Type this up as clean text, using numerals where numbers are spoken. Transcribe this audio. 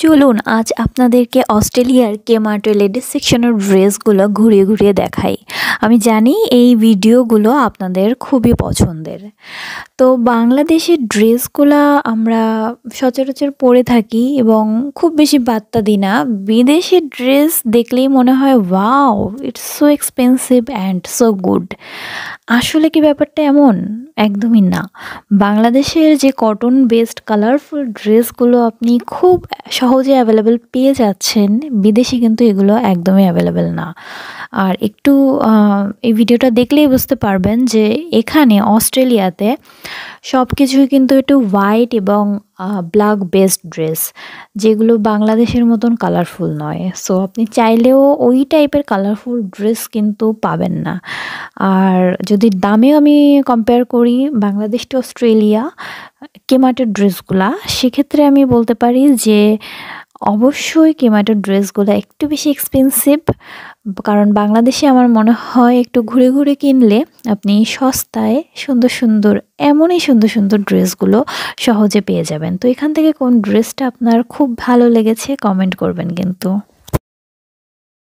চলুন আজ আপনাদেরকে অস্ট্রেলিয়ার কেমার্টের লেডিস সেকশনের ড্রেসগুলো ঘুরিয়ে ঘুরিয়ে দেখাই। আমি জানি এই ভিডিওগুলো আপনাদের খুবই পছন্দের। তো বাংলাদেশের ড্রেসগুলা আমরা সচরাচর পরে থাকি এবং খুব বেশি পাত্তা দিই না। বিদেশের ড্রেস দেখলেই মনে হয় wow, it's so expensive and so good. আসলে কি ব্যাপারটা এমন? একদমই না। বাংলাদেশের যে কটন বেসড কালারফুল ড্রেসগুলো আপনি খুব সহজে অ্যাভেলেবেল পেয়ে যাচ্ছেন, বিদেশে কিন্তু এগুলো একদমই অ্যাভেলেবেল না। আর একটু এই ভিডিওটা দেখলেই বুঝতে পারবেন যে এখানে অস্ট্রেলিয়াতে সব কিছুই কিন্তু একটু হোয়াইট এবং ব্ল্যাক বেসড ড্রেস, যেগুলো বাংলাদেশের মতন কালারফুল নয়। সো আপনি চাইলেও ওই টাইপের কালারফুল ড্রেস কিন্তু পাবেন না। আর যদি দামেও আমি কম্পেয়ার করি বাংলাদেশ টু অস্ট্রেলিয়া কেমার্টের ড্রেসগুলা, সেক্ষেত্রে আমি বলতে পারি যে অবশ্যই কেমার্টের ড্রেসগুলো একটু বেশি এক্সপেন্সিভ। কারণ বাংলাদেশে আমার মনে হয় একটু ঘুরে ঘুরে কিনলে আপনি সস্তায় সুন্দর সুন্দর এমনই সুন্দর সুন্দর ড্রেসগুলো সহজে পেয়ে যাবেন। তো এখান থেকে কোন ড্রেসটা আপনার খুব ভালো লেগেছে কমেন্ট করবেন কিন্তু।